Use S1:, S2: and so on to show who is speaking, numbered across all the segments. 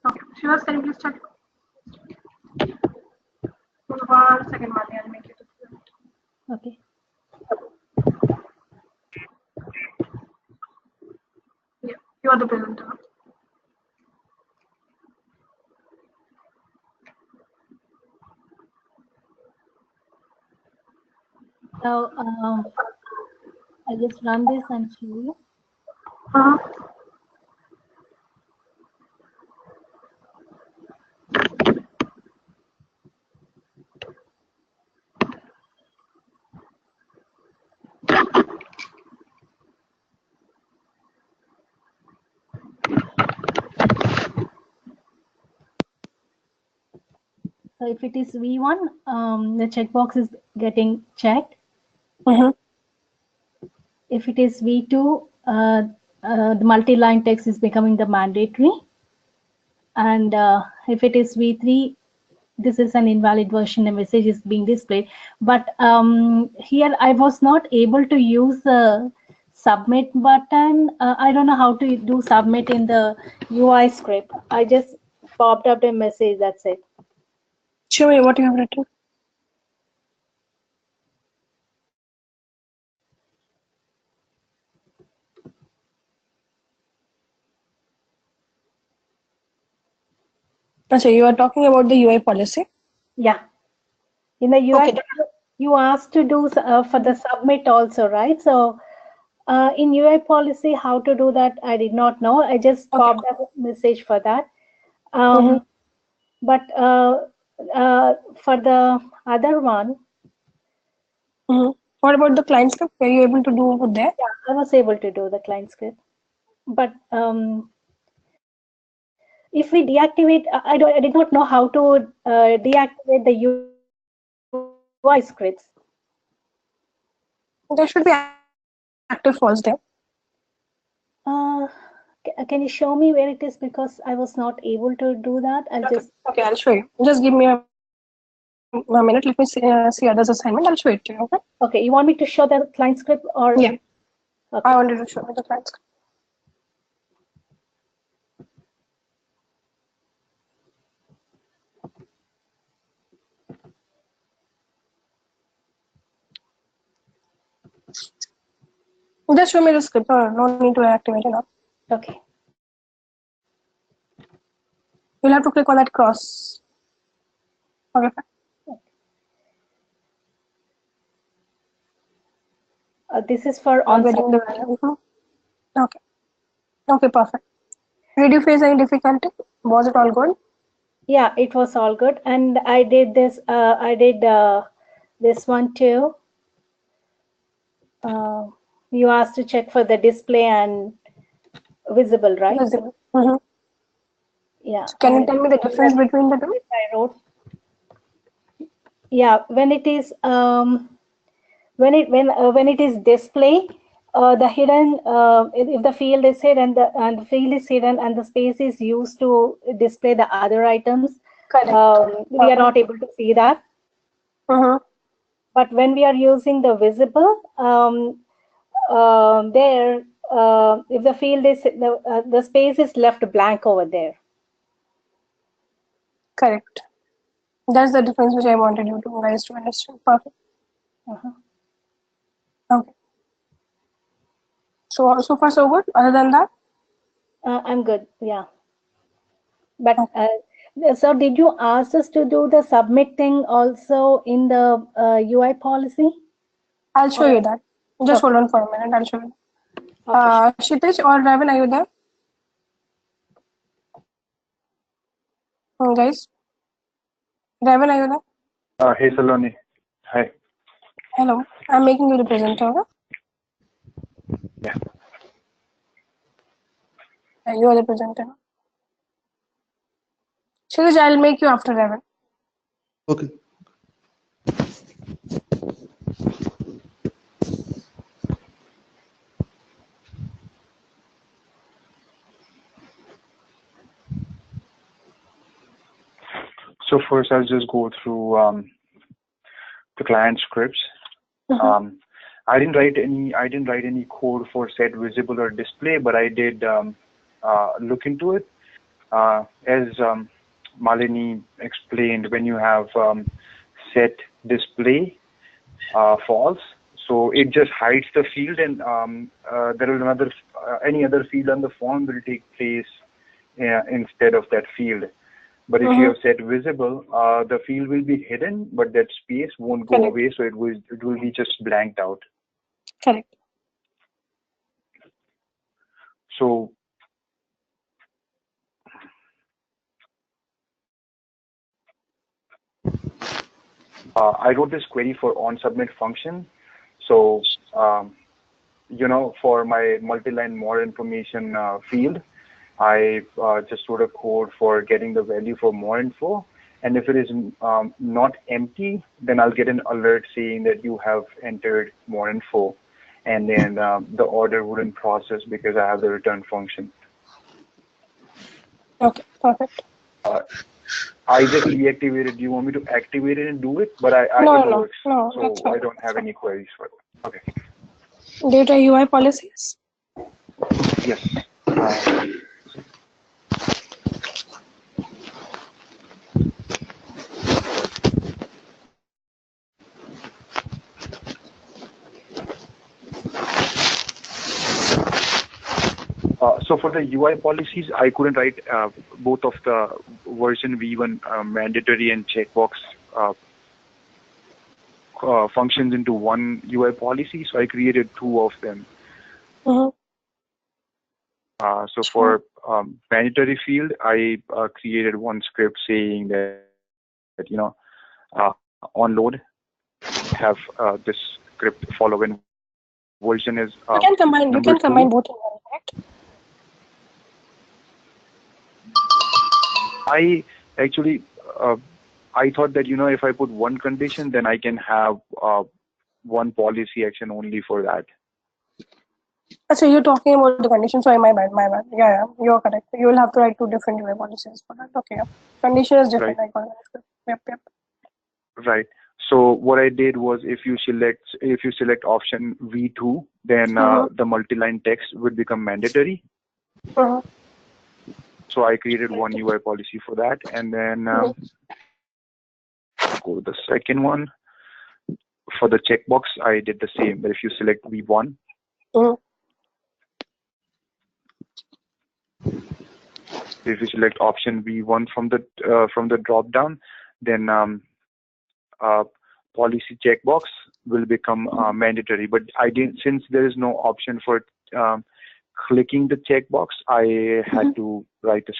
S1: Okay, Shivas, can you please check? 1 second, Mali, I'll make it.
S2: Okay.
S1: Yeah, you are the presenter.
S2: So I just run this and show you.
S1: Uh-huh.
S2: So if it is V1, the checkbox is getting checked. If it is V2, the multi-line text is becoming the mandatory. And if it is V3, this is an invalid version, the message is being displayed. But here I was not able to use the submit button. I don't know how to do submit in the UI script. I just popped up a message, that's it.
S3: Show me what you have written. So you are talking about the UI policy?
S2: Yeah. In the UI,
S3: Okay.
S2: you asked to do for the submit also, right? So in UI policy, how to do that, I did not know. I just popped up a message for that. But for the other one,
S3: what about the client script? Were you able to do over there?
S2: Yeah, I was able to do the client script. But if we deactivate, I did not know how to deactivate the UI scripts.
S3: There should be active false there.
S2: Can you show me where it is, because I was not able to do that? I'll just
S3: I'll show you. Just give me a minute. Let me see others assignment. I'll show it to you. Okay.
S2: Okay. You want me to show the client script or?
S3: Yeah.
S2: Okay.
S3: I wanted to show you the client script. Just show me the script. No need to activate it now.
S2: Okay.
S3: You'll have to click on that cross. Okay.
S2: This is for on-site.
S3: Okay. Okay, perfect. Did you face any difficulty? Was it all good?
S2: Yeah, it was all good. And I did this. I did this one too. You asked to check for the display and visible, right?
S3: Visible.
S2: Yeah.
S3: So can you tell me the difference between the two?
S2: I wrote. Yeah, when it is when it is display, the hidden if the field is hidden and the field is hidden and the space is used to display the other items, we are not able to see that. But when we are using the visible, there if the field is the space is left blank over there.
S3: Correct. That's the difference which I wanted you guys to understand. Perfect. Okay. So far so good. Other than that,
S2: I'm good. Yeah. But so did you ask us to do the submit thing also in the UI policy?
S3: I'll show you that. Just hold on for a minute. I'll show you. Kshitij or Ravan, are you there? Guys, Ravan, are you there?
S4: Hey Saloni. Hi.
S3: Hello. I'm making you the presenter.
S4: Yeah.
S3: You are the presenter. Kshitij, I'll make you after Ravan.
S5: Okay.
S4: So first, I'll just go through the client scripts. I didn't write any code for set visible or display, but I did look into it. as Malini explained, when you have set display false, so it just hides the field, and there is another any other field on the form will take place instead of that field. But if you have set visible, the field will be hidden, but that space won't go away, so it will be just blanked out.
S3: Correct.
S4: So I wrote this query for onSubmit function. So for my multi-line more information field, I just wrote a code for getting the value for more info. And if it is not empty, then I'll get an alert saying that you have entered more info. And then the order wouldn't process because I have the return function.
S3: Okay, perfect.
S4: I just deactivated. Do you want me to activate it and do it? But it works.
S3: No,
S4: so
S3: that's fine.
S4: I don't have any queries for it. Okay.
S3: Data UI policies?
S4: Yes. So for the UI policies, I couldn't write both of the version V1 mandatory and checkbox functions into one UI policy, so I created two of them. So for mandatory field, I created one script saying that on load, have this script follow when version is
S3: you can combine both in one, correct?
S4: I actually I thought that if I put one condition, then I can have one policy action only for that.
S3: So you're talking about the condition. Sorry, my bad. Yeah, you're correct. You will have to write two different UI policies for that. Okay, yeah. Condition is different.
S4: Right.
S3: I got it. Yep.
S4: Right. So what I did was, if you select option V2, then the multi-line text would become mandatory. So I created one UI policy for that, and then go to the second one. For the checkbox, I did the same. But if you select V1, if you select option V1 from the drop down, then policy checkbox will become mandatory. But I didn't, since there is no option for clicking the checkbox, I had to write a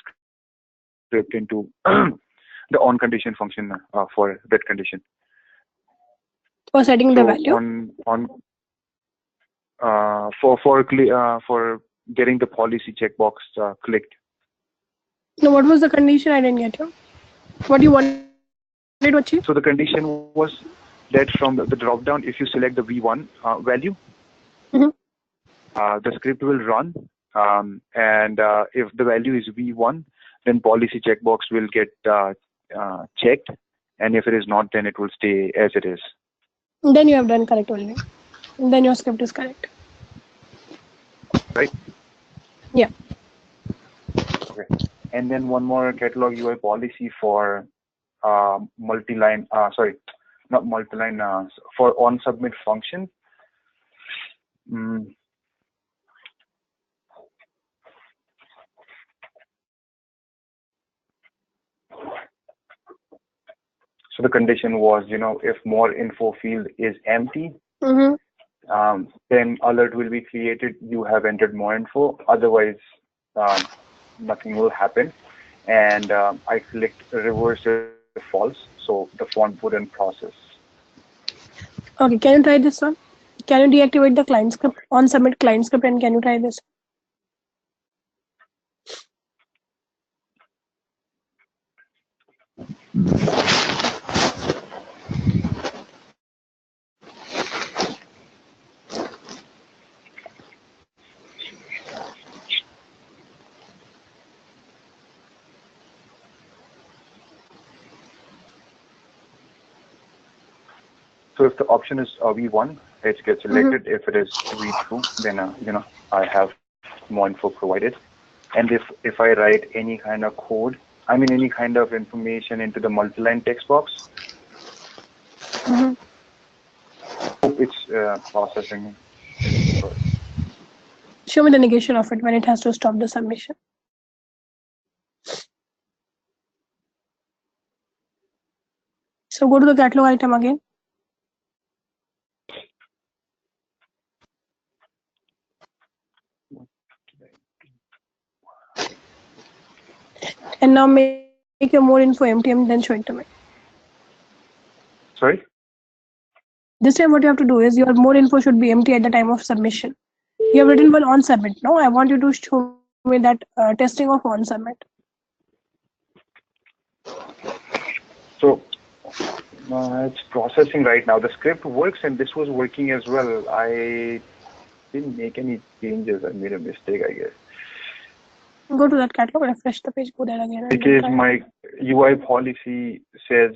S4: script into the on condition function for that condition.
S3: For setting the value.
S4: For getting the policy checkbox clicked.
S3: No, what was the condition? I didn't get you. What do you wanted to achieve?
S4: So the condition was that from the drop down, if you select the V1 value, the script will run, and if the value is V1, then policy checkbox will get checked, and if it is not, then it will stay as it is.
S3: Then you have done correct only. Then your script is correct.
S4: Right?
S3: Yeah.
S4: Okay. And then one more catalog UI policy for multi-line, not multi-line, for onSubmit function. So the condition was, if more info field is empty, then alert will be created. You have entered more info. Otherwise, nothing will happen. And I clicked reverse if false, so the form wouldn't process.
S3: Okay, can you try this one? Can you deactivate the client script, onSubmit client script, and can you try this?
S4: So if the option is V1, it gets selected. If it is V2, then I have more info provided. and if I write any kind of code, I mean any kind of information into the multi-line text box, it's processing.
S3: Show me the negation of it when it has to stop the submission. So go to the catalog item again. And now make your more info empty and then show it to me.
S4: Sorry?
S3: This time what you have to do is your more info should be empty at the time of submission. You have written one on submit. No, I want you to show me that testing of on submit.
S4: So it's processing right now. The script works and this was working as well. I didn't make any changes. I made a mistake, I guess.
S3: Go to that catalog, refresh the page, go there again.
S4: Because my UI policy says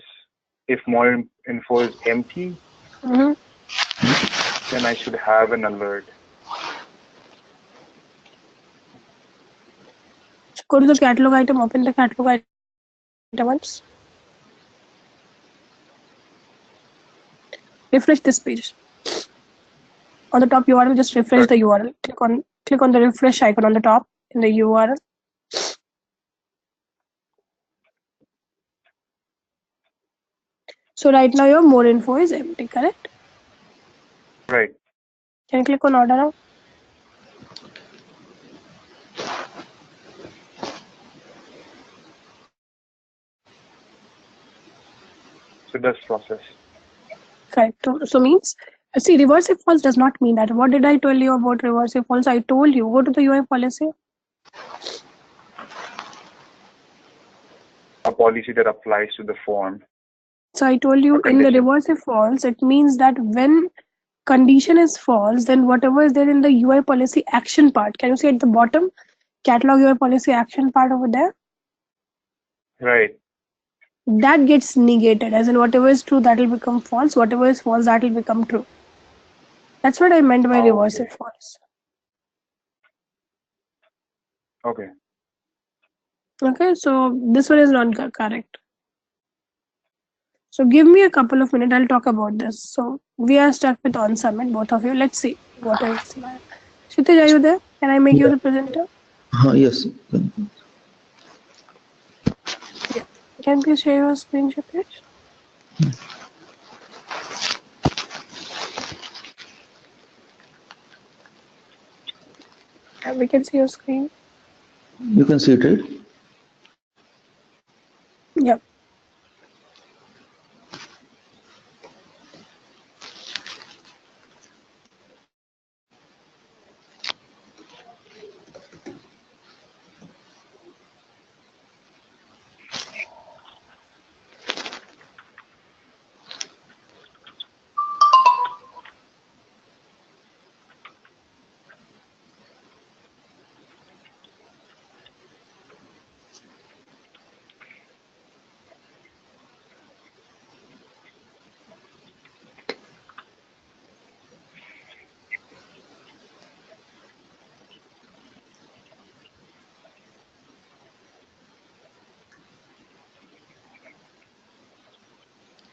S4: if more info is empty, then I should have an alert.
S3: Go to the catalog item, open the catalog item once. Refresh this page. On the top URL, just refresh the URL. Click on the refresh icon on the top in the URL. So right now your more info is empty, correct?
S4: Right.
S3: Can you click on order now?
S4: So that's process.
S3: Correct. So means, see, reverse if false does not mean that. What did I tell you about reverse if false? I told you, go to the UI policy.
S4: A policy that applies to the form.
S3: So I told you in the reverse if false, it means that when condition is false, then whatever is there in the UI policy action part, can you see at the bottom, catalog UI policy action part over there?
S4: Right.
S3: That gets negated, as in whatever is true, that will become false. Whatever is false, that will become true. That's what I meant by reverse if false.
S4: Okay.
S3: Okay, so this one is not correct. So give me a couple of minutes, I'll talk about this. So we are stuck with on submit, both of you. Let's see what is. Kshitij, are you there? Can I make you the presenter?
S5: Yes.
S3: Yeah. Can you please share your screen, Kshitij? We can see your screen.
S5: You can see it, right?
S3: Yeah.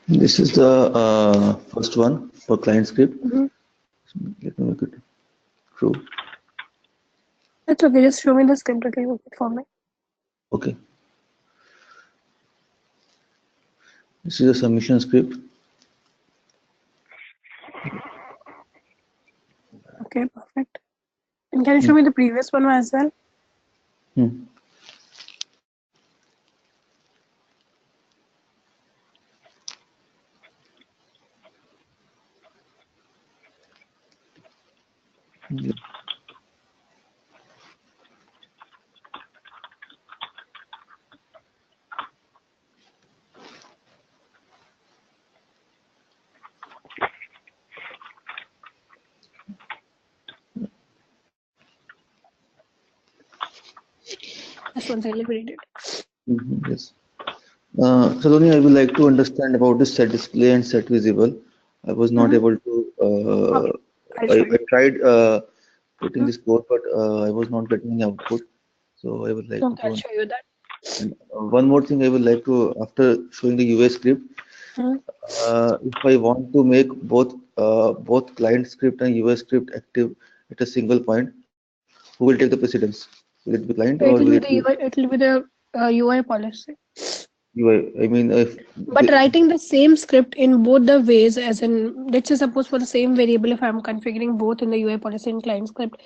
S5: This is the first one for client script. Let me make it true.
S3: That's okay. Just show me the script again for me.
S5: Okay. This is a submission script.
S3: Okay, perfect. And can you show me the previous one as well?
S5: Yeah.
S3: This one's elevated.
S5: Yes. Saloni, I would like to understand about this set display and set visible. I was not able to. I tried putting this code, but I was not getting any output. So I would like
S3: Okay, I'll
S5: to.
S3: show you that.
S5: And one more thing I would like to, after showing the UI script,
S3: Mhm.
S5: if I want to make both client script and UI script active at a single point, who will take the precedence? Will it be client or
S3: It
S5: will
S3: will be
S5: it
S3: the
S5: be
S3: UI. It will be the UI policy.
S5: UI? I mean, if
S3: But writing the same script in both the ways, as in, let's say suppose for the same variable, if I'm configuring both in the UI policy and client script,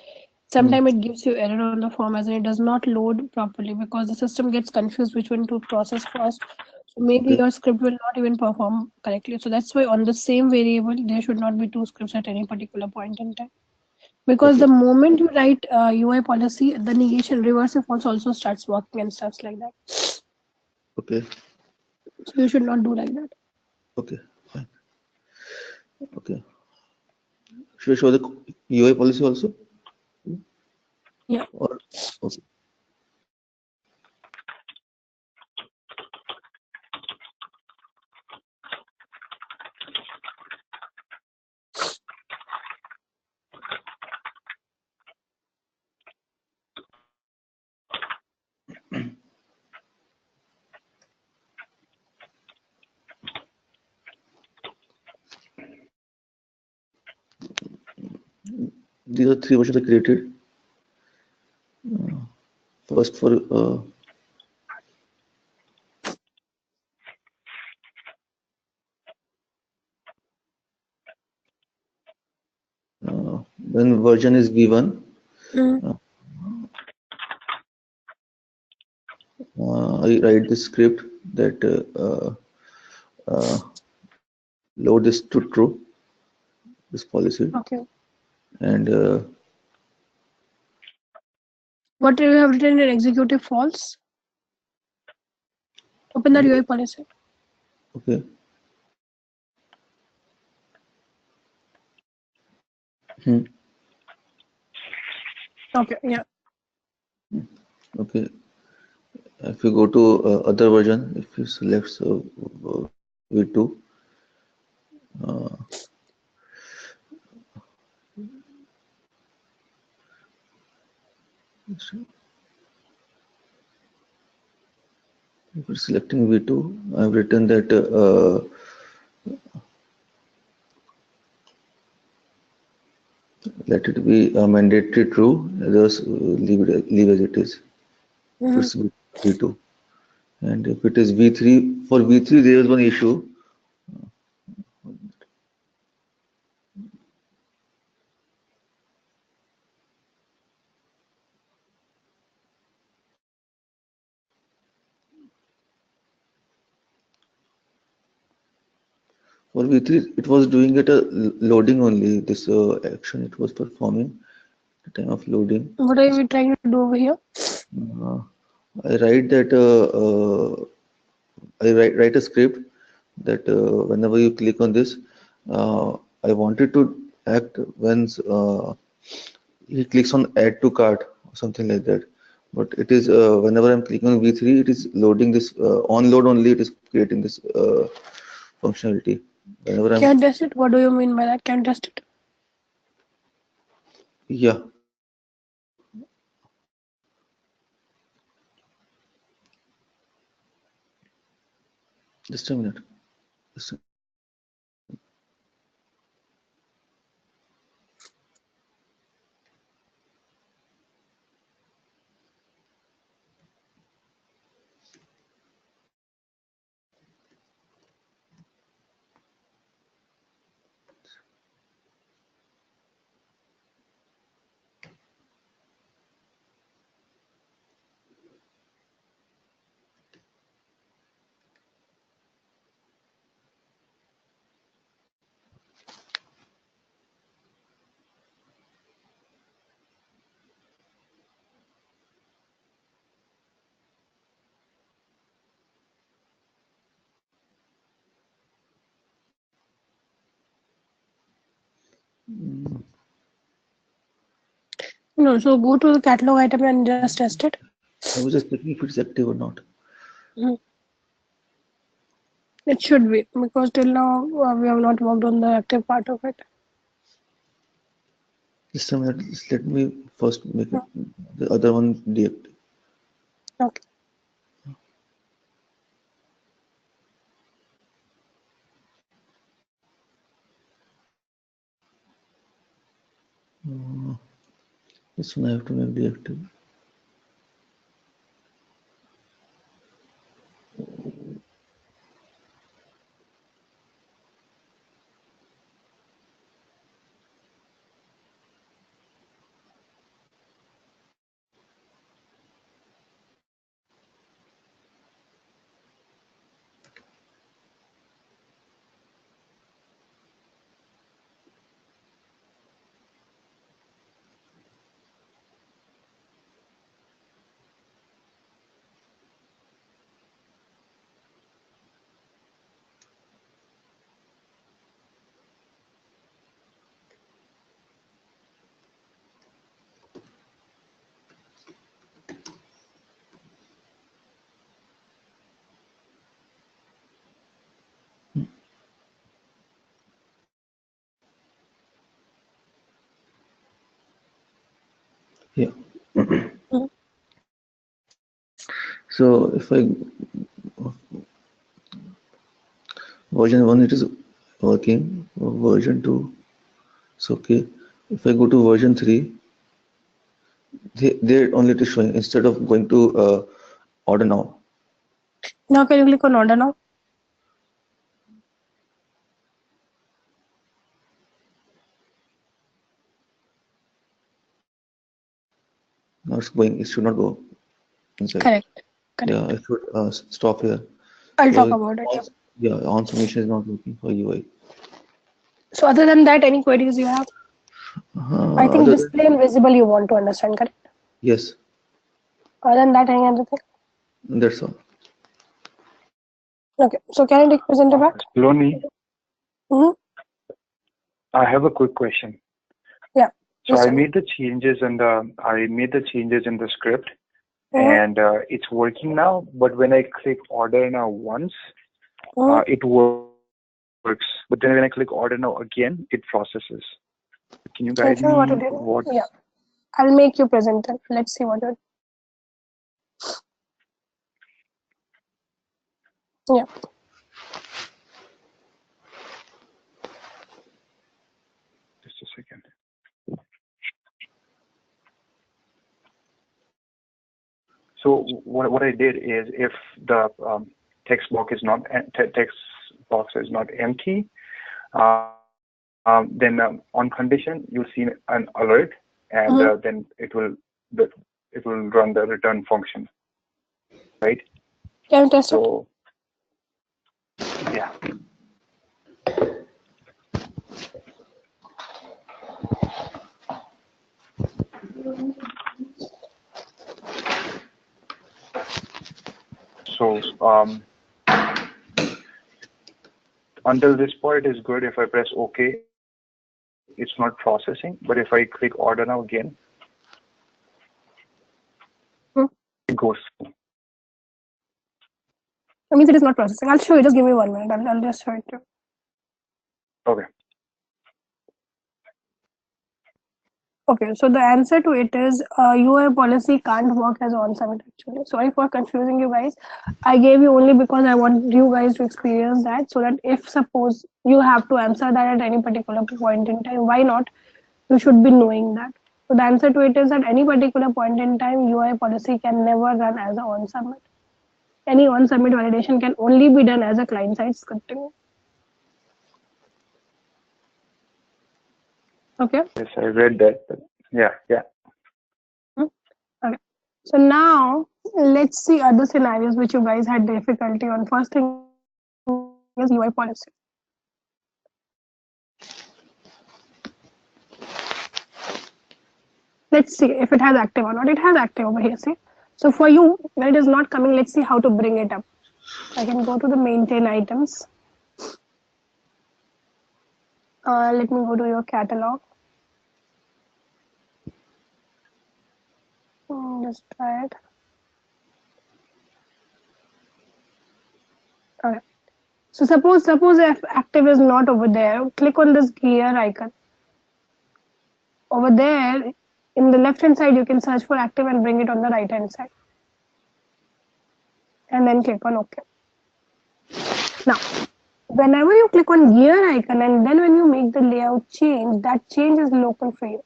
S3: sometimes it gives you error on the form as in it does not load properly because the system gets confused which one to process first. So maybe
S5: okay,
S3: your script will not even perform correctly. So that's why on the same variable, there should not be two scripts at any particular point in time. Because
S5: okay,
S3: the moment you write UI policy, the negation reverse if also starts working and stuff like that.
S5: okay,
S3: So you should not do like that.
S5: okay, fine, okay. Should I show the UI policy also?
S3: Yeah.
S5: Or okay. These are three versions I created. First for when version is V1,
S3: Mm.
S5: uh, I write the script that load this to true, this policy,
S3: Okay.
S5: and
S3: What you have written in executive false? Open that UI policy.
S5: okay. Hmm.
S3: Okay. Yeah.
S5: Okay. If you go to other version, if you select V2, uh, if you're selecting V2, I've written that let it be mandatory true, others leave as it is. If
S3: Mhm.
S5: it's V2, and if it is V3, for V3 there is one issue. For V3, it was doing it loading only. This action it was performing at the time of loading.
S3: What are we trying to do over here?
S5: Uh, I write that I write a script that whenever you click on this, I wanted to act when he clicks on add to cart or something like that. But it is whenever I'm clicking on V3, it is loading this on load only. It is creating this functionality. Whenever I'm
S3: Can test it. What do you mean by that? Can test it.
S5: yeah, just a minute. Just a-
S3: No. So go to the catalog item and just test it.
S5: I was just checking if it's active or not.
S3: Mhm. It should be because till now we have not worked on the active part of it.
S5: Just a minute. Just let me first make it the other one deactive.
S3: Okay.
S5: This one I have to make deactive. Yeah. So if I version 1 it is working, version 2 it's okay. If I go to version 3, there only it is showing instead of going to order now.
S3: Now can you click on order now?
S5: Now it's going, it should not go inside.
S3: Correct.
S5: Yeah, I should stop here.
S3: I'll
S5: So
S3: talk about it.
S5: yeah, on submission is not working for UI.
S3: So other than that, any queries you have? I think
S5: Other
S3: display and visible you want to understand, correct?
S5: yes,
S3: Other than that, any other thing?
S5: that's all.
S3: Okay. So can I take presenter back?
S4: Loni,
S3: Mm-hmm.
S4: I have a quick question.
S3: Yeah.
S4: So
S3: Yes,
S4: I
S3: sir.
S4: made the changes in the script,
S3: Mhm.
S4: and it's working now. But when I click order now once,
S3: Mhm.
S4: it works. But then when I click order now again, it processes. Can you
S3: Can you
S4: guide
S3: show me what
S4: me
S3: to do?
S4: what?
S3: Yeah. I'll make you presenter. Let's see what it. Yeah.
S4: Just a second. So what I did is, if the text box is not empty, then on condition you'll see an alert, and
S3: Mhm.
S4: then it will run the return function, right?
S3: Can you test it?
S4: So yeah. So until this point is good. If I press OK, it's not processing. But if I click order now again,
S3: Hmm.
S4: it goes.
S3: That means it is not processing. I'll show you. Just give me 1 minute. I'll just show it to you.
S4: Okay.
S3: Okay, so the answer to it is UI policy can't work as on summit actually. Sorry for confusing you guys. I gave you only because I want you guys to experience that, so that if suppose you have to answer that at any particular point in time, why not? You should be knowing that. So the answer to it is at any particular point in time, UI policy can never run as a on summit. Any on summit validation can only be done as a client side scripting. Okay.
S4: Yes, I read that. But yeah.
S3: Okay. So now let's see other scenarios which you guys had difficulty on. First thing is UI policy. Let's see if it has active or not. It has active over here, see. So for you, when it is not coming, let's see how to bring it up. I can go to the maintain items. Let me go to your catalog. Just try it. Okay. So suppose if active is not over there, click on this gear icon. Over there, in the left hand side, you can search for active and bring it on the right hand side. and then click on OK. Now, whenever you click on gear icon and then when you make the layout change, that change is local for you.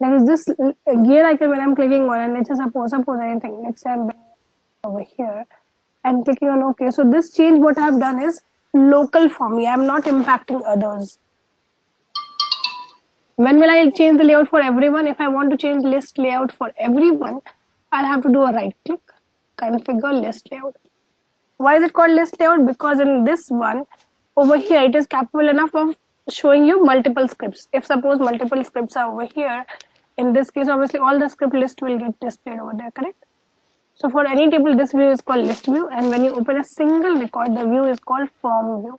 S3: That is this gear icon when I'm clicking on, and let's just suppose anything. Let's say I'm over here and clicking on OK. So this change, what I've done is local for me. I'm not impacting others. When will I change the layout for everyone? If I want to change list layout for everyone, I'll have to do a right click, configure list layout. Why is it called list layout? Because in this one over here, it is capable enough of showing you multiple scripts. If suppose multiple scripts are over here, in this case, obviously all the script list will get displayed over there, correct? So for any table, this view is called list view, and when you open a single record, the view is called form view.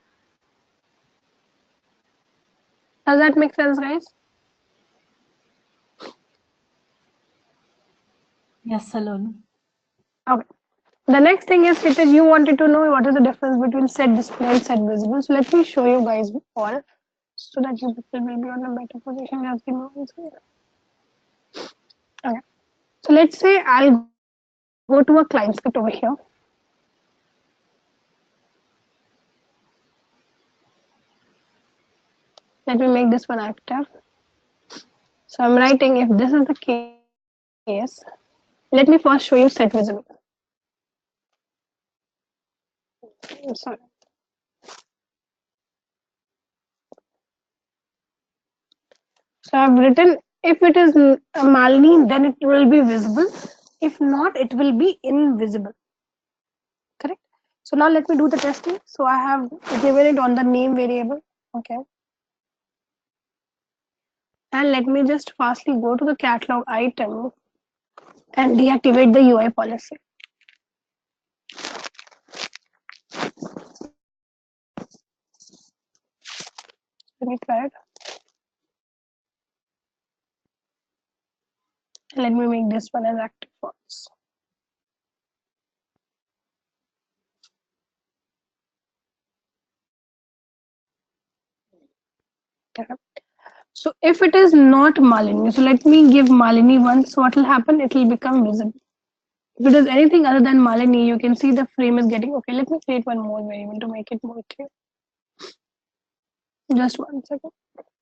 S3: Does that make sense, guys?
S2: Yes, Saloni.
S3: Okay. The next thing is that you wanted to know what is the difference between set display and set visible. So let me show you guys all so that you people will be on a better position as we move on. Okay. So let's say I'll go to a client script over here. Let me make this one active. So I'm writing if this is the case, let me first show you set visible. Sorry. So I've written if it is Malini, then it will be visible. If not, it will be invisible. Correct? So now let me do the testing. So I have given it on the name variable. Okay. And let me just fastly go to the catalog item and deactivate the UI policy. Let me try it. Let me make this one as active false. Okay. So if it is not Malini, so let me give Malini one. So what will happen? It will become visible. If it is anything other than Malini, you can see the frame is getting okay. Let me create one more variable to make it more clear. Just 1 second.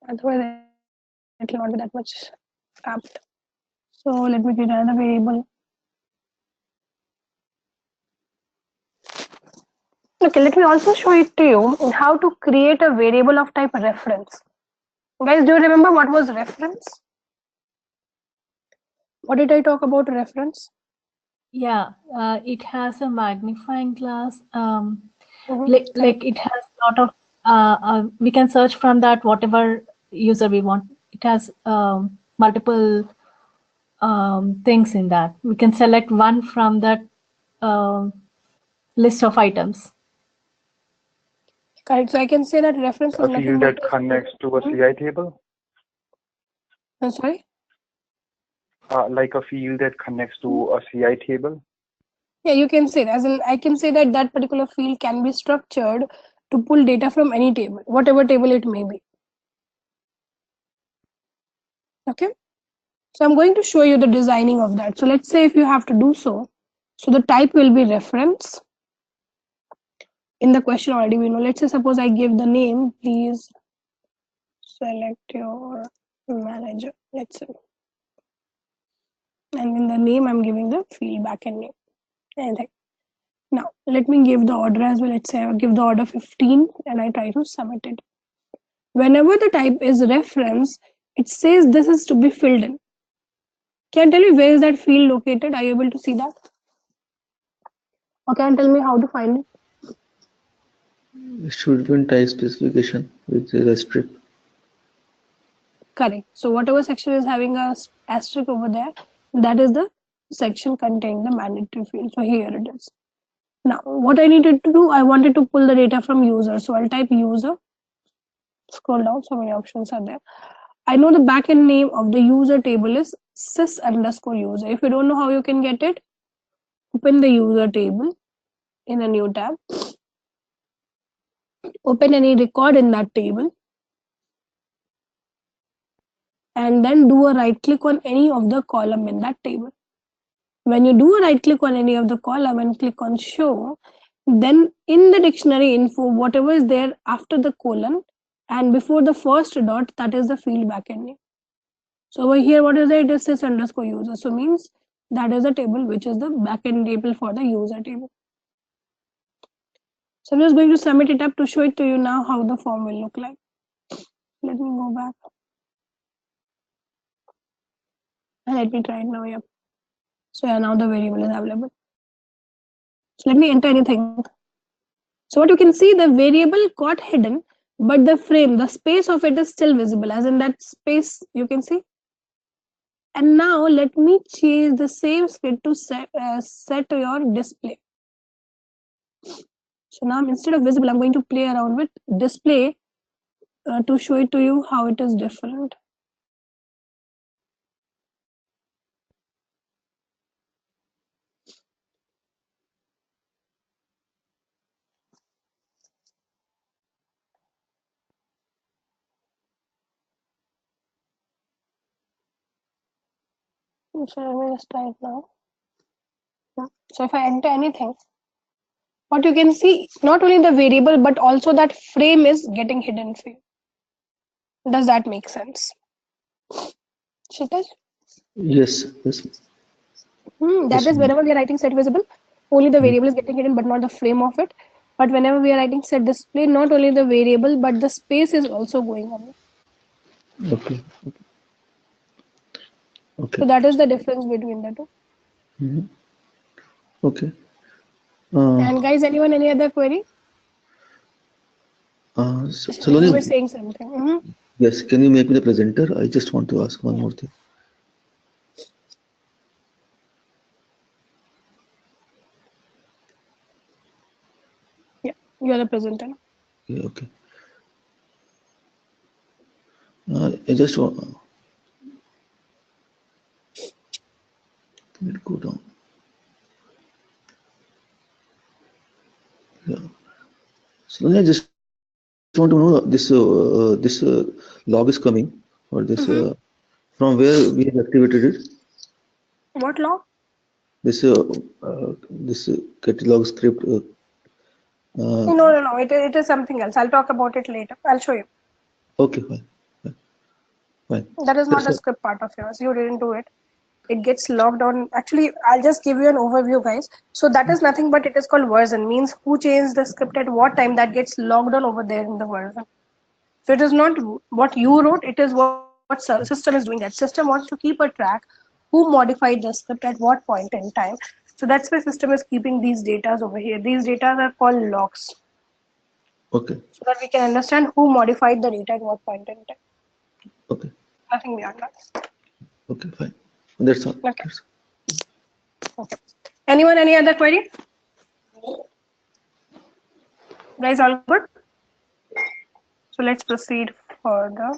S3: Otherwise, it will not be that much apt. So let me create another variable. Okay, let me also show it to you how to create a variable of type reference. Guys, do you remember what was reference? What did I talk about reference?
S2: Yeah, it has a magnifying glass. Like it has a lot of, we can search from that whatever user we want. It has multiple things in that. We can select one from that list of items.
S3: Correct. So I can say that reference is
S4: A
S3: nothing
S4: field
S3: but
S4: that connects to a CI table?
S3: sorry?
S4: Like a field that connects to a CI table?
S3: Yeah, you can say that. As in, I can say that that particular field can be structured to pull data from any table, whatever table it may be. Okay. So I'm going to show you the designing of that. So let's say if you have to do so, so the type will be reference. In the question already we know. Let's say suppose I give the name, please select your manager. Let's say. And in the name, I'm giving the field backend name. Anything. Now, let me give the order as well. Let's say I give the order 15 and I try to submit it. Whenever the type is reference, it says this is to be filled in. Can you tell me where is that field located? Are you able to see that? Or can you tell me how to find it?
S5: It should be in type specification with the strip.
S3: Correct. So whatever section is having a asterisk over there, that is the section containing the mandatory field. So here it is. Now, what I needed to do, I wanted to pull the data from user. So I'll type user. Scroll down, so many options are there. I know the backend name of the user table is sys_user. If you don't know how you can get it, open the user table in a new tab. Open any record in that table. And then do a right click on any of the column in that table. When you do a right click on any of the column and click on show, then in the dictionary info, whatever is there after the colon and before the first dot, that is the field backend name. So over here, what is it? It is sys underscore user. So means that is a table which is the backend table for the user table. So I'm just going to submit it up to show it to you now how the form will look like. Let me go back. And let me try it now. Yeah. So yeah, now the variable is available. So let me enter anything. So what you can see, the variable got hidden, but the frame, the space of it is still visible, as in that space you can see. And now let me change the same script to set your display. So now instead of visible, I'm going to play around with display to show it to you how it is different. So let me just try it now. So if I enter anything, what you can see, not only the variable, but also that frame is getting hidden for you. Does that make sense? Shitesh?
S5: Yes, yes.
S3: That
S5: Yes,
S3: is
S5: ma'am.
S3: whenever we are writing set visible, only the variable is getting hidden, but not the frame of it. But whenever we are writing set display, not only the variable, but the space is also going on.
S5: Okay, okay.
S3: So that is the difference between the two.
S5: Okay.
S3: And guys, anyone, any other query? You were
S5: Saloni,
S3: saying something.
S5: yes, can you make me the presenter? I just want to ask one more thing.
S3: Yeah, you are the presenter.
S5: Okay, okay. I just want let it go down. Yeah. Saloni, I just want to know this log is coming, or this from where we have activated it.
S3: What law?
S5: This catalog script.
S3: No. It is something else. I'll talk about it later. I'll show you.
S5: Okay, fine, fine, fine.
S3: That is not
S5: That's
S3: the
S5: all.
S3: script part of yours. You didn't do it. It gets logged on. Actually, I'll just give you an overview, guys. So that is nothing but it is called version, means who changed the script at what time, that gets logged on over there in the version. So it is not what you wrote, it is what system is doing. That system wants to keep a track who modified the script at what point in time. So that's why system is keeping these data over here. These data are called logs.
S5: Okay,
S3: So that we can understand who modified the data at what point in time.
S5: okay,
S3: Nothing beyond that.
S5: okay, fine. That's all.
S3: Okay.
S5: That's
S3: Okay. Anyone, any other query? Guys, all good? So let's proceed further.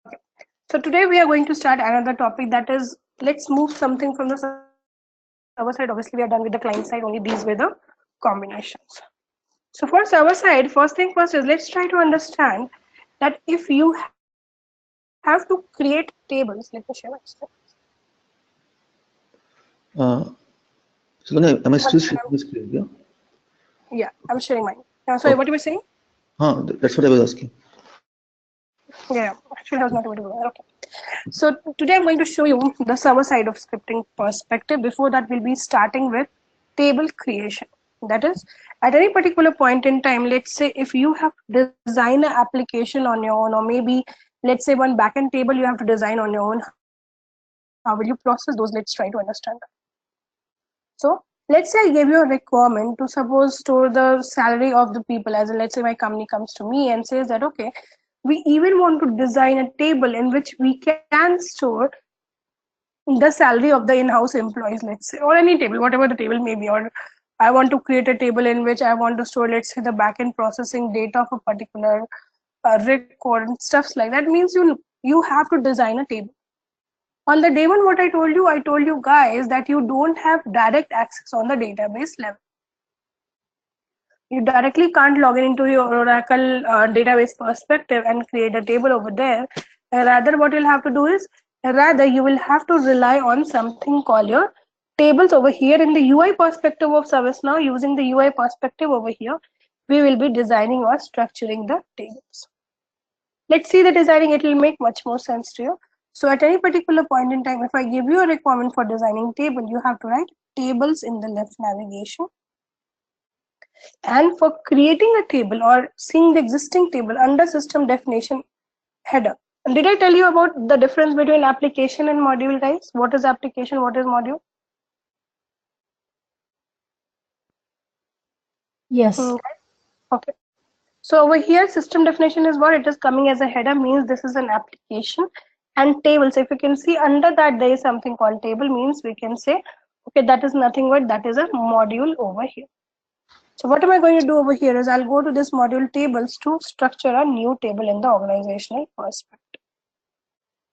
S3: Okay. So today we are going to start another topic, that is, let's move something from the server side. Obviously, we are done with the client side, only these were the combinations. So for server side, first thing first is let's try to understand that if you have to create tables, let me share my screen.
S5: Saloni, am I
S3: One
S5: still
S3: second.
S5: sharing the screen? Yeah.
S3: Yeah, I'm sharing mine. Sorry, what
S5: Okay.
S3: you were saying?
S5: That's what I was asking.
S3: Yeah, actually, I was not able to do that. Okay. So today I'm going to show you the server side of scripting perspective. Before that, we'll be starting with table creation. That is, at any particular point in time, let's say if you have designed an application on your own, or maybe let's say one backend table you have to design on your own, how will you process those? Let's try to understand that. So let's say I gave you a requirement to suppose store the salary of the people, as in let's say my company comes to me and says that, okay, we even want to design a table in which we can store the salary of the in-house employees, let's say, or any table, whatever the table may be, or I want to create a table in which I want to store, let's say, the backend processing data of a particular record and stuffs like that. Means you have to design a table. On the day one, what I told you guys that you don't have direct access on the database level. You directly can't log in into your Oracle database perspective and create a table over there. Rather, what you'll have to do is, you will have to rely on something called your tables over here in the UI perspective of ServiceNow. Using the UI perspective over here, we will be designing or structuring the tables. Let's see the designing, it will make much more sense to you. So at any particular point in time, if I give you a requirement for designing table, you have to write tables in the left navigation. And for creating a table or seeing the existing table under system definition header. And did I tell you about the difference between application and module, guys? What is application? What is module?
S2: Yes.
S3: Okay. So over here, system definition is what it is coming as a header, means this is an application. And tables, if you can see under that there is something called table, means we can say, okay, that is nothing but that is a module over here. So what am I going to do over here is I'll go to this module tables to structure a new table in the organizational perspective.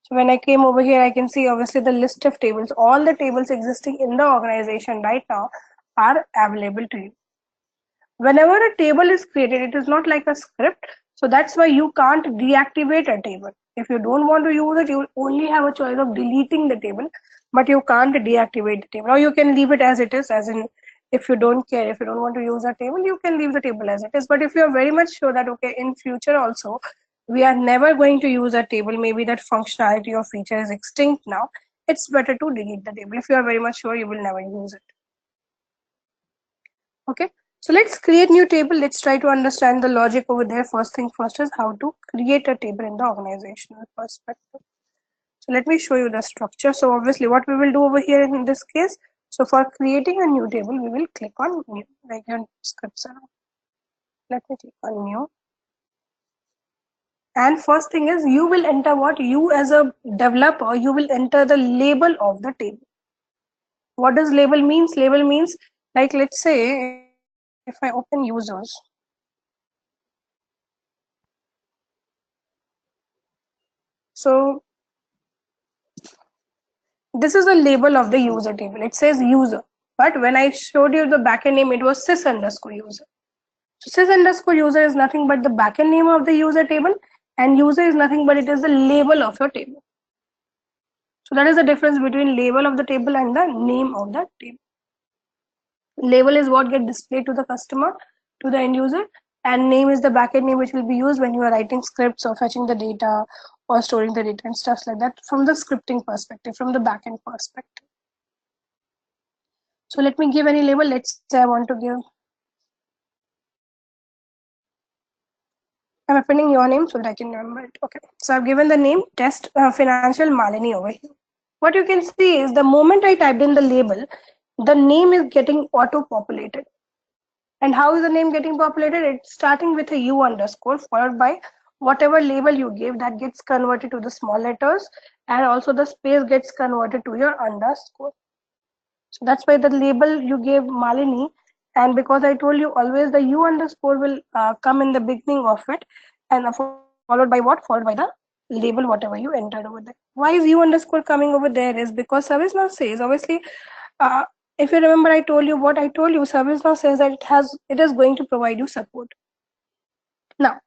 S3: So when I came over here, I can see obviously the list of tables, all the tables existing in the organization right now are available to you. Whenever a table is created, it is not like a script. So that's why you can't deactivate a table. If you don't want to use it, you only have a choice of deleting the table, but you can't deactivate the table. Or you can leave it as it is, as in if you don't care, if you don't want to use a table, you can leave the table as it is. But if you're very much sure that, okay, in future also, we are never going to use a table, maybe that functionality or feature is extinct now, it's better to delete the table. If you are very much sure, you will never use it. Okay. So let's create new table. Let's try to understand the logic over there. First thing first is how to create a table in the organizational perspective. So let me show you the structure. So obviously what we will do over here in this case, so for creating a new table, we will click on new, like your scripts are. Let me click on new. And first thing is you will enter what? You as a developer, you will enter the label of the table. What does label means? Label means, like, let's say if I open users, so this is a label of the user table. It says user, but when I showed you the backend name, it was sys underscore user. So sys underscore user is nothing but the backend name of the user table, and user is nothing but it is the label of your table. So that is the difference between label of the table and the name of the table. Label is what gets displayed to the customer, to the end user, and name is the backend name which will be used when you are writing scripts or fetching the data or storing the data and stuff like that from the scripting perspective, from the backend perspective. So let me give any label. Let's say I want to give, I'm appending your name so that I can remember it. Okay, so I've given the name test financial Malini over here. What you can see is the moment I typed in the label, the name is getting auto populated. And how is the name getting populated? It's starting with a U underscore followed by whatever label you gave, that gets converted to the small letters, and also the space gets converted to your underscore. So that's why the label you gave Malini, and because I told you always the U underscore will come in the beginning of it, and followed by what? Followed by the label, whatever you entered over there. Why is U underscore coming over there? Is because ServiceNow says, obviously, if you remember, I told you what I told you. ServiceNow says that it is going to provide you support. Now,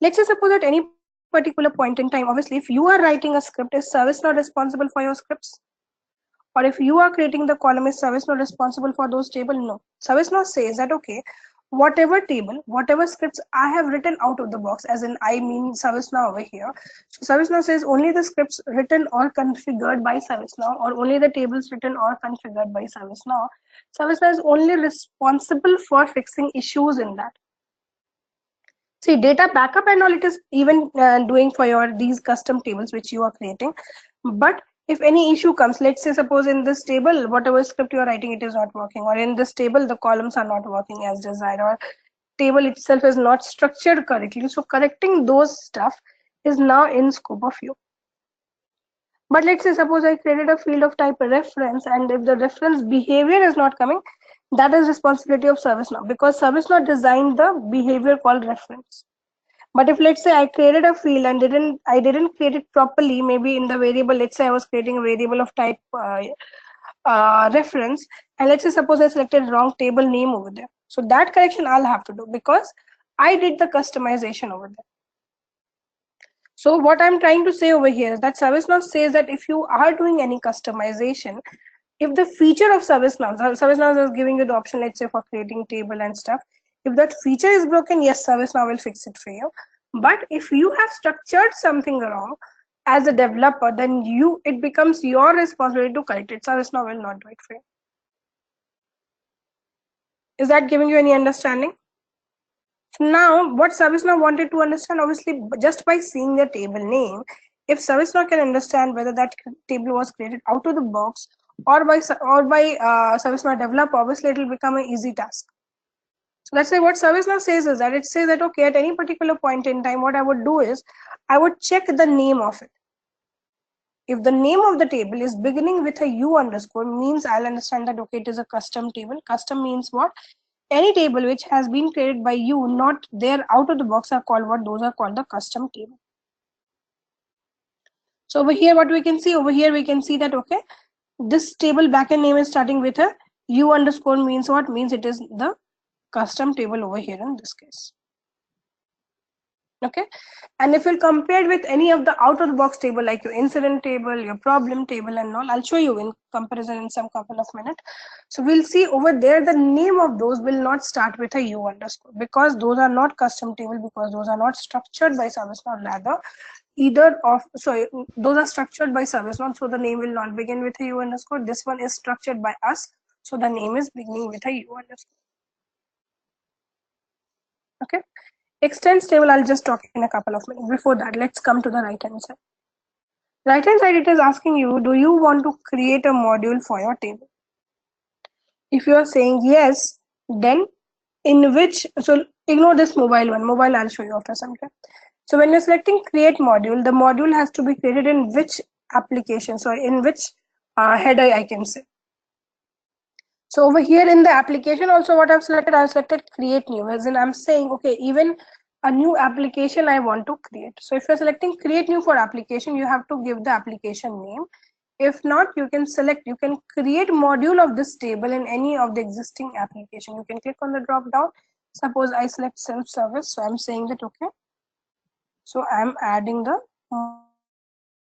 S3: let's say suppose at any particular point in time, obviously, if you are writing a script, is ServiceNow responsible for your scripts? Or if you are creating the column, is ServiceNow responsible for those tables? No. ServiceNow says that, okay, whatever table, whatever scripts I have written out of the box, as in I mean ServiceNow over here. So ServiceNow says only the scripts written or configured by ServiceNow, or only the tables written or configured by ServiceNow. ServiceNow is only responsible for fixing issues in that. See, data backup and all it is even doing for your these custom tables which you are creating. But if any issue comes, let's say suppose in this table, whatever script you are writing, it is not working, or in this table, the columns are not working as desired, or table itself is not structured correctly. So correcting those stuff is now in scope of you. But let's say suppose I created a field of type reference, and if the reference behavior is not coming, that is responsibility of ServiceNow, because ServiceNow designed the behavior called reference. But if let's say I created a field and I didn't create it properly, maybe in the variable, let's say I was creating a variable of type reference, and let's say suppose I selected wrong table name over there. So that correction I'll have to do because I did the customization over there. So what I'm trying to say over here is that ServiceNow says that if you are doing any customization, if the feature of ServiceNow is giving you the option, let's say for creating table and stuff, if that feature is broken, yes, ServiceNow will fix it for you. But if you have structured something wrong as a developer, then it becomes your responsibility to correct it. ServiceNow will not do it for you. Is that giving you any understanding? Now, what ServiceNow wanted to understand, obviously, just by seeing the table name, if ServiceNow can understand whether that table was created out of the box or by ServiceNow developer, obviously it will become an easy task. So let's say what ServiceNow says is that it says that, okay, at any particular point in time, what I would do is I would check the name of it. If the name of the table is beginning with a U underscore, means I'll understand that, okay, it is a custom table. Custom means what? Any table which has been created by you, not there out of the box, are called what? Those are called the custom table. So over here, what we can see over here, we can see that, okay, this table backend name is starting with a U underscore, means what? Means it is the custom table over here in this case. Okay, and if you compare it with any of the out of the box table like your incident table, your problem table and all, I'll show you in comparison in some couple of minutes. So we'll see over there the name of those will not start with a U underscore because those are not custom table, because those are not structured by ServiceNow. Rather, those are structured by ServiceNow, so the name will not begin with a U underscore. This one is structured by us, so the name is beginning with a U underscore. Okay. Extends table, I'll just talk in a couple of minutes. Before that, let's come to the right hand side. Right hand side, it is asking you, do you want to create a module for your table? If you are saying yes, then in which, so ignore this mobile one. Mobile, I'll show you after some time. So when you're selecting create module, the module has to be created in which application, so in which header I can say. So over here in the application also what I've selected create new, as in I'm saying, okay, even a new application I want to create. So if you're selecting create new for application, you have to give the application name. If not, you can create module of this table in any of the existing application. You can click on the drop down. Suppose I select self-service. So I'm saying that, okay, so I'm adding the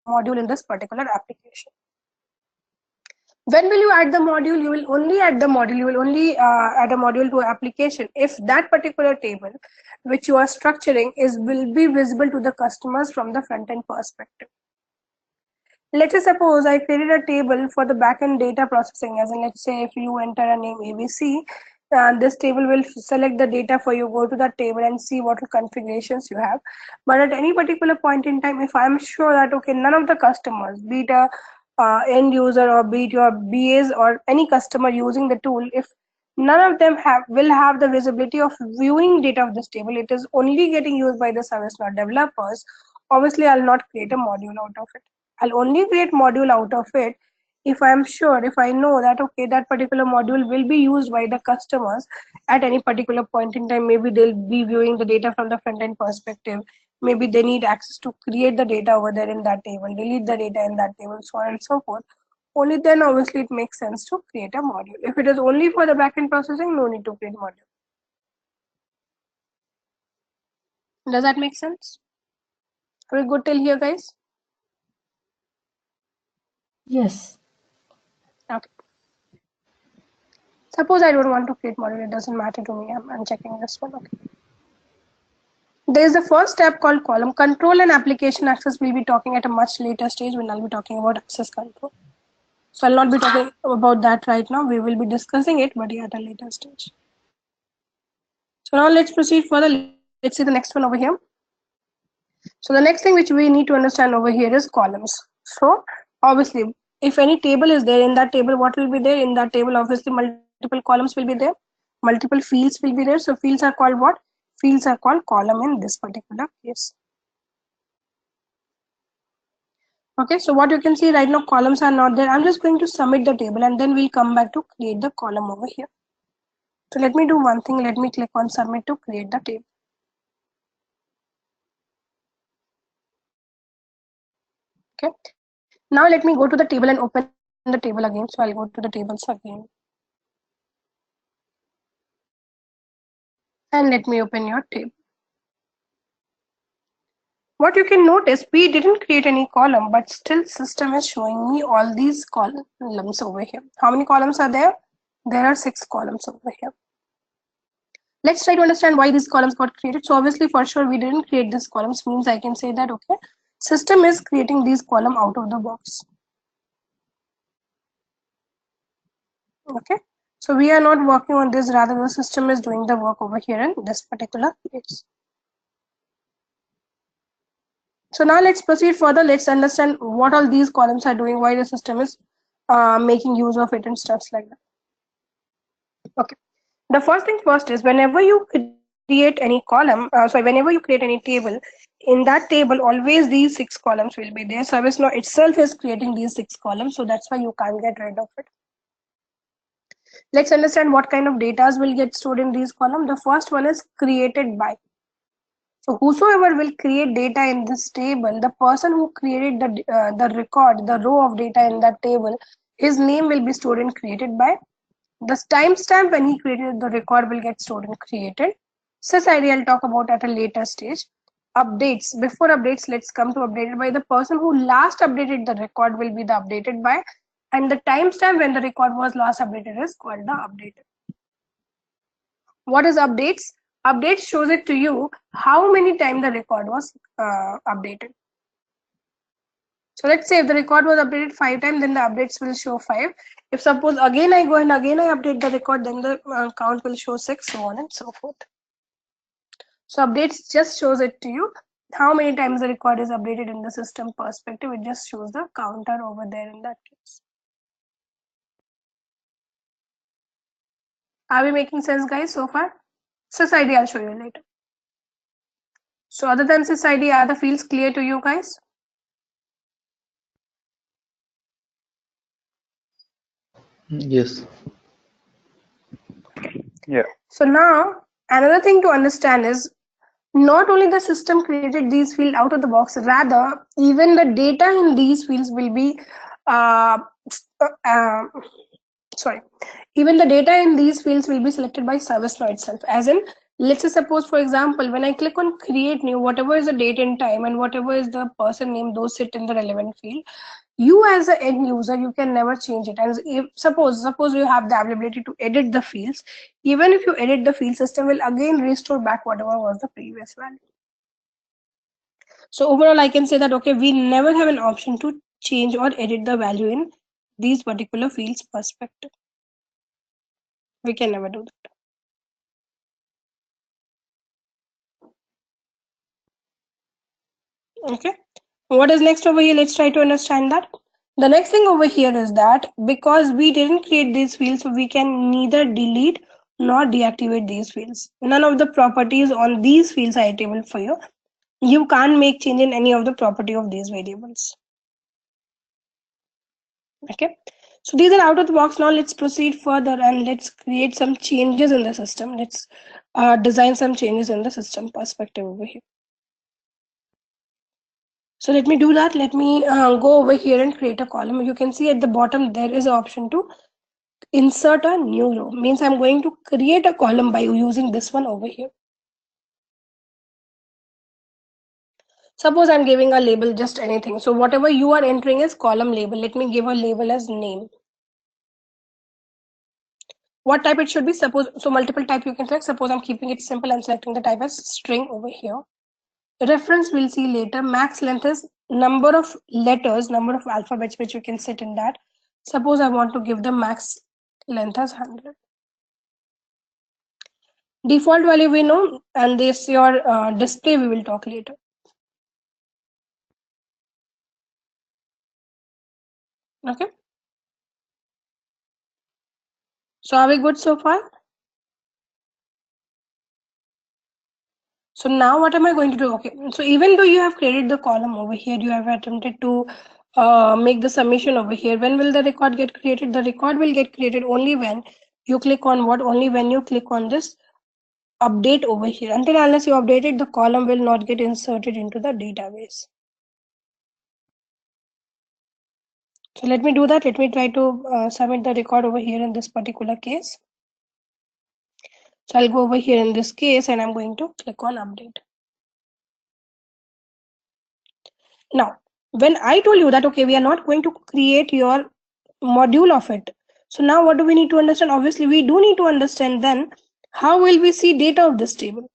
S3: module in this particular application. When will you add the module? You will only add the module. You will only add a module to an application if that particular table which you are structuring will be visible to the customers from the front end perspective. Let's say suppose I created a table for the backend data processing, as in let's say if you enter a name ABC, this table will select the data for you, go to that table and see what configurations you have. But at any particular point in time, if I'm sure that, okay, none of the customers, be it a end user or be it your BAs or any customer using the tool, if none of them will have the visibility of viewing data of this table, it is only getting used by the ServiceNow developers, obviously I'll not create a module out of it. I'll only create module out of it if I'm sure, if I know that, okay, that particular module will be used by the customers at any particular point in time. Maybe they'll be viewing the data from the front end perspective. Maybe they need access to create the data over there in that table, delete the data in that table, so on and so forth. Only then obviously it makes sense to create a module. If it is only for the backend processing, no need to create module. Does that make sense? Are we good till here, guys?
S2: Yes.
S3: Okay. Suppose I don't want to create module, it doesn't matter to me. I'm unchecking this one. Okay. There is the first step called column control and application access. We'll be talking at a much later stage when I'll be talking about access control. So I'll not be talking about that right now. We will be discussing it, but at a later stage. So now let's proceed further. Let's see the next one over here. So the next thing which we need to understand over here is columns. So obviously, if any table is there, in that table, what will be there? In that table, obviously, multiple columns will be there. Multiple fields will be there. So fields are called what? Fields are called column in this particular case. Okay, so what you can see right now, columns are not there. I'm just going to submit the table and then we'll come back to create the column over here. So let me do one thing. Let me click on submit to create the table. Okay. Now let me go to the table and open the table again. So I'll go to the tables again. And let me open your table. What you can notice, we didn't create any column, but still system is showing me all these columns over here. How many columns are there? There are 6 columns over here. Let's try to understand why these columns got created. So obviously, for sure, we didn't create these columns, means I can say that, okay, system is creating these column out of the box. Okay, so we are not working on this, rather the system is doing the work over here in this particular place. So now let's proceed further. Let's understand what all these columns are doing, why the system is making use of it and stuff like that. Okay, the first thing first is whenever you create any column, whenever you create any table, in that table always these 6 columns will be there. ServiceNow itself is creating these 6 columns, so that's why you can't get rid of it. Let's understand what kind of data will get stored in these columns. The first one is created by. So whosoever will create data in this table, the person who created the record, the row of data in that table, his name will be stored in created by. The timestamp when he created the record will get stored in created. Sys ID I'll talk about at a later stage. Updates. Before updates, let's come to updated by. The person who last updated the record will be the updated by, and the timestamp when the record was last updated is called the updated. What is updates? Updates shows it to you how many times the record was updated. So let's say if the record was updated 5 times, then the updates will show 5. If suppose again I go and again I update the record, then the count will show 6, so on and so forth. So updates just shows it to you how many times the record is updated in the system perspective. It just shows the counter over there in that case. Are we making sense, guys, so far? Sys ID I'll show you later. So other than Sys ID, are the fields clear to you guys?
S5: Yes.
S4: Yeah.
S3: So now another thing to understand is not only the system created these fields out of the box, rather even the data in these fields will be even the data in these fields will be selected by ServiceNow itself. As in, let's say suppose for example, when I click on create new, whatever is the date and time and whatever is the person name, those sit in the relevant field. You as an end user, you can never change it. And if suppose you have the availability to edit the fields, even if you edit the field, system will again restore back whatever was the previous value. So overall, I can say that, okay, we never have an option to change or edit the value in these particular fields perspective. We can never do that. Okay, what is next over here? Let's try to understand that. The next thing over here is that because we didn't create these fields, so we can neither delete nor deactivate these fields. None of the properties on these fields are editable for you. You can't make change in any of the property of these variables. Okay, so these are out of the box. Now let's proceed further and let's create some changes in the system. Let's design some changes in the system perspective over here. So let me do that. Let me go over here and create a column. You can see at the bottom there is an option to insert a new row. Means I'm going to create a column by using this one over here. Suppose I'm giving a label, just anything. So whatever you are entering is column label. Let me give a label as name. What type it should be? Suppose, so multiple type you can select. Suppose I'm keeping it simple. I'm selecting the type as string over here. Reference we'll see later. Max length is number of letters, number of alphabets which you can set in that. Suppose I want to give the max length as 100. Default value we know, and this your display we will talk later. Okay. So are we good so far? So now what am I going to do? Okay, so even though you have created the column over here, you have attempted to make the submission over here. When will the record get created? The record will get created only when you click on what? Only when you click on this update over here. Until unless you update it, the column will not get inserted into the database. So let me do that. Let me try to submit the record over here in this particular case. So I'll go over here in this case and I'm going to click on update. Now, when I told you that, okay, we are not going to create your module of it. So now what do we need to understand? Obviously, we do need to understand then how will we see data of this table?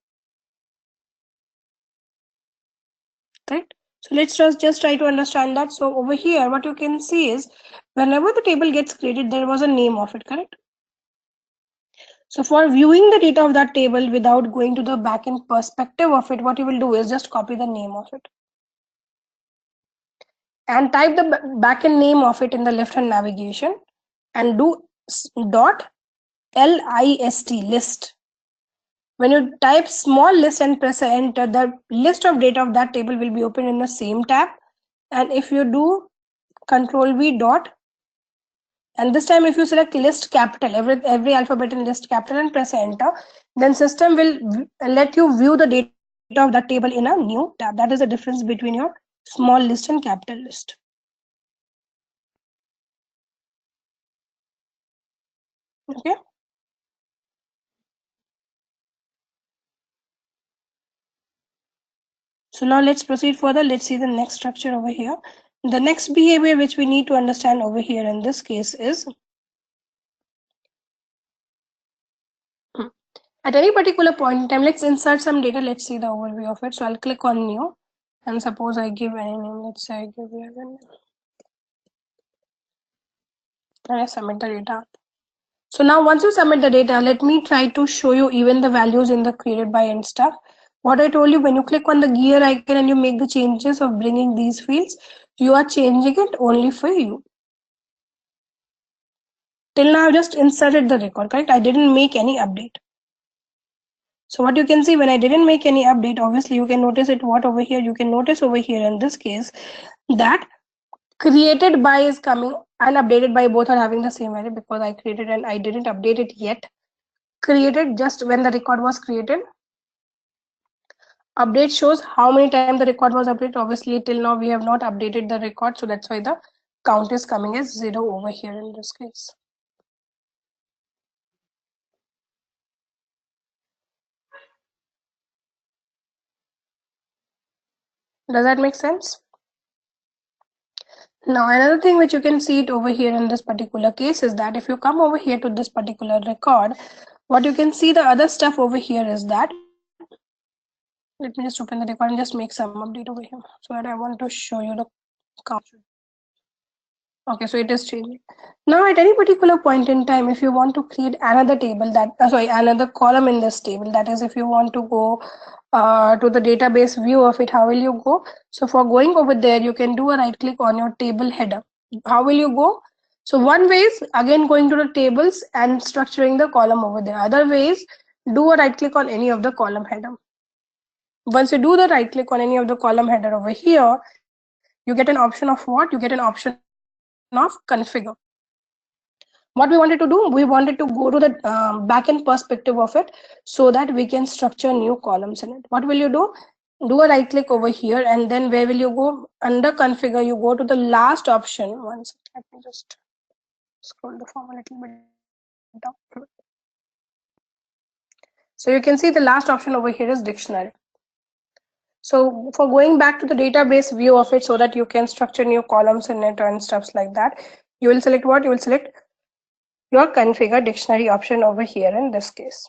S3: Right? So let's just try to understand that. So over here, what you can see is whenever the table gets created, there was a name of it, correct? So for viewing the data of that table without going to the backend perspective of it, what you will do is just copy the name of it and type the backend name of it in the left hand navigation and do dot list. When you type small list and press enter, the list of data of that table will be open in the same tab. And if you do control V dot, and this time if you select list capital, every alphabet in list capital and press enter, then system will let you view the data of that table in a new tab. That is the difference between your small list and capital list. Okay. So now let's proceed further. Let's see the next structure over here. The next behavior which we need to understand over here in this case is at any particular point in time, let's insert some data. Let's see the overview of it. So I'll click on new and suppose I give any name. Let's say I give Evan and I submit the data. So now once you submit the data, let me try to show you even the values in the created by and stuff. What I told you, when you click on the gear icon and you make the changes of bringing these fields, you are changing it only for you. Till now, I've just inserted the record, correct? I didn't make any update. So what you can see when I didn't make any update, obviously you can notice it what over here, you can notice over here in this case that created by is coming and updated by both are having the same value because I created and I didn't update it yet. Created just when the record was created. Update shows how many times the record was updated. Obviously till now we have not updated the record, so that's why the count is coming as 0 over here in this case. Does that make sense? Now another thing which you can see it over here in this particular case is that if you come over here to this particular record, what you can see the other stuff over here is that, let me just open the record and just make some update over here so that I want to show you the count. Okay, so it is changing. Now at any particular point in time, if you want to create another table that, another column in this table, that is if you want to go to the database view of it, how will you go? So for going over there, you can do a right click on your table header. How will you go? So one way is again going to the tables and structuring the column over there. Other ways, do a right click on any of the column header. Once you do the right click on any of the column header over here, you get an option of what? You get an option of configure. What we wanted to do, we wanted to go to the backend perspective of it so that we can structure new columns in it. What will you do? Do a right click over here and then where will you go? Under configure, you go to the last option. One second, let me just scroll the form a little bit down. So you can see the last option over here is dictionary. So for going back to the database view of it so that you can structure new columns in it and stuff like that, you will select what? You will select your configure dictionary option over here in this case.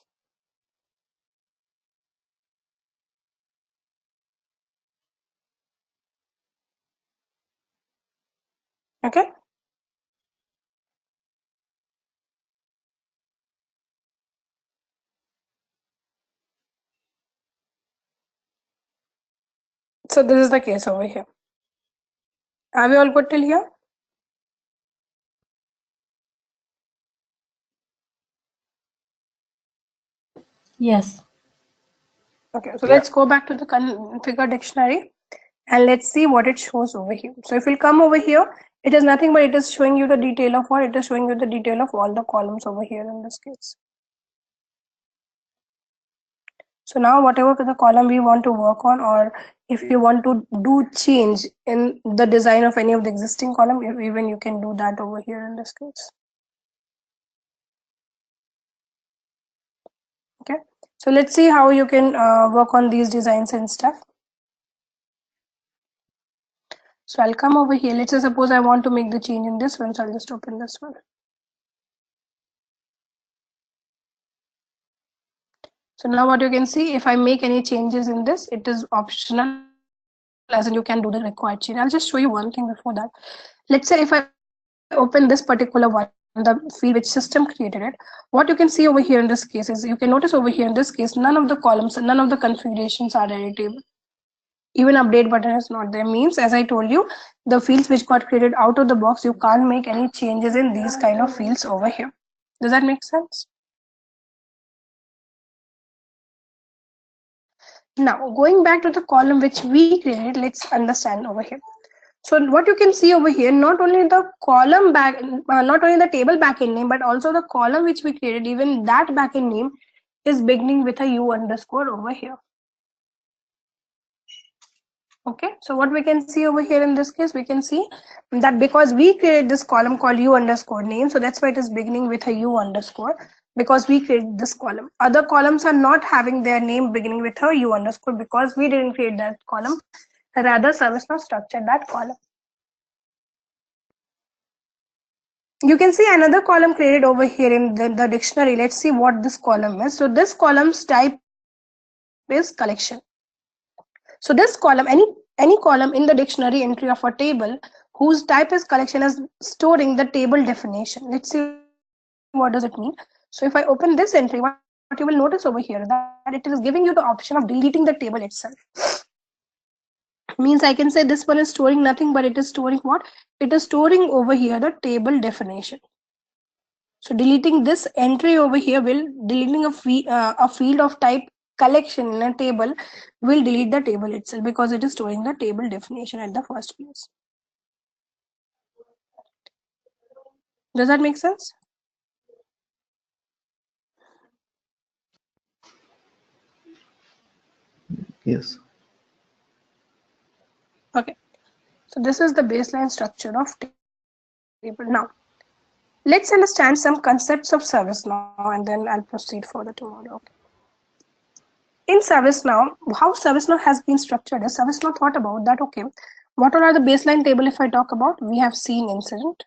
S3: Okay. So this is the case over here. Are we all good till here?
S2: Yes.
S3: Okay, so
S4: Yeah.
S3: let's go back to the configure dictionary and let's see what it shows over here. So if you'll come over here, it is nothing but it is showing you the detail of what? It is showing you the detail of all the columns over here in this case. So now whatever the column we want to work on, or if you want to do change in the design of any of the existing column, even you can do that over here in this case. Okay. So let's see how you can work on these designs and stuff. So I'll come over here. Let's say suppose I want to make the change in this one, so I'll just open this one. So now what you can see, if I make any changes in this, it is optional, as in you can do the required change. I'll just show you one thing before that. Let's say if I open this particular one, the field which system created it, what you can see over here in this case is, you can notice over here in this case, none of the columns, none of the configurations are editable. Even update button is not there. Means, as I told you, the fields which got created out of the box, you can't make any changes in these kind of fields over here. Does that make sense? Now, going back to the column which we created, let's understand over here. So what you can see over here, not only the column back, not only the table backend name, but also the column which we created, even that backend name is beginning with a U underscore over here. Okay, so what we can see over here in this case, we can see that because we created this column called U underscore name, so that's why it is beginning with a U underscore, because we created this column. Other columns are not having their name beginning with a U underscore because we didn't create that column. Rather, ServiceNow structured that column. You can see another column created over here in the dictionary. Let's see what this column is. So this column's type is collection. So this column, any column in the dictionary entry of a table whose type is collection is storing the table definition. Let's see what does it mean. So if I open this entry, what you will notice over here that it is giving you the option of deleting the table itself. Means I can say this one is storing nothing, but it is storing what? It is storing over here the table definition. So deleting this entry over here will, deleting a field of type collection in a table will delete the table itself because it is storing the table definition at the first place. Does that make sense?
S5: Yes.
S3: Okay. So this is the baseline structure of table. Now, let's understand some concepts of ServiceNow and then I'll proceed further tomorrow. Okay. In ServiceNow, how ServiceNow has been structured is ServiceNow thought about that, okay, what all are the baseline table if I talk about? We have seen incident,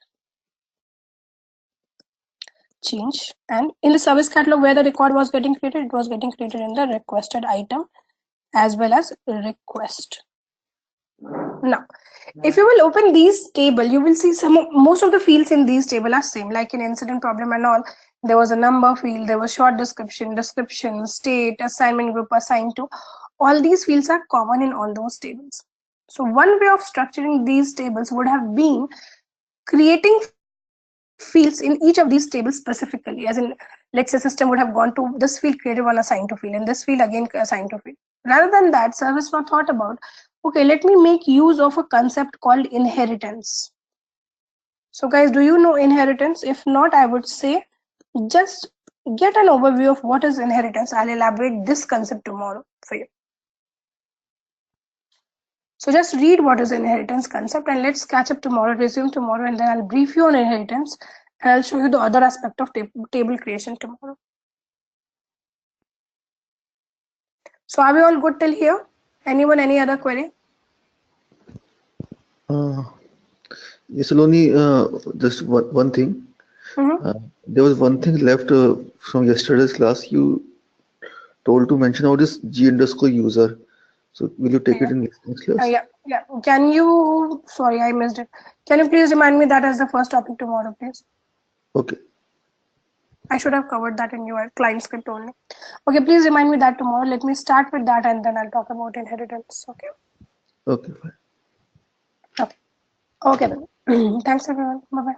S3: change, and in the service catalog where the record was getting created, it was getting created in the requested item as well as request. Now, if you will open these table, you will see most of the fields in these table are same, like in incident, problem and all. There was a number field, there was short description, state, assignment group, assigned to. All these fields are common in all those tables. So one way of structuring these tables would have been creating fields in each of these tables specifically, as in, let's say system would have gone to this field, created one assigned to field, and this field again assigned to field. Rather than that, ServiceNow thought about, okay, let me make use of a concept called inheritance. So guys, do you know inheritance? If not, I would say just get an overview of what is inheritance. I'll elaborate this concept tomorrow for you. So just read what is inheritance concept and let's catch up tomorrow, resume tomorrow, and then I'll brief you on inheritance and I'll show you the other aspect of table creation tomorrow. So are we all good till here? Anyone, any other query?
S5: Yes, Saloni, just one thing. There was one thing left from yesterday's class. You told to mention about this G underscore user. So will you take it in next class?
S3: Yeah. Can you, sorry, I missed it. Can you please remind me that as the first topic tomorrow, please?
S5: Okay.
S3: I should have covered that in your client script only. Okay, please remind me that tomorrow. Let me start with that and then I'll talk about inheritance. Okay.
S5: Okay, fine.
S3: Okay then. Thanks everyone. Bye-bye.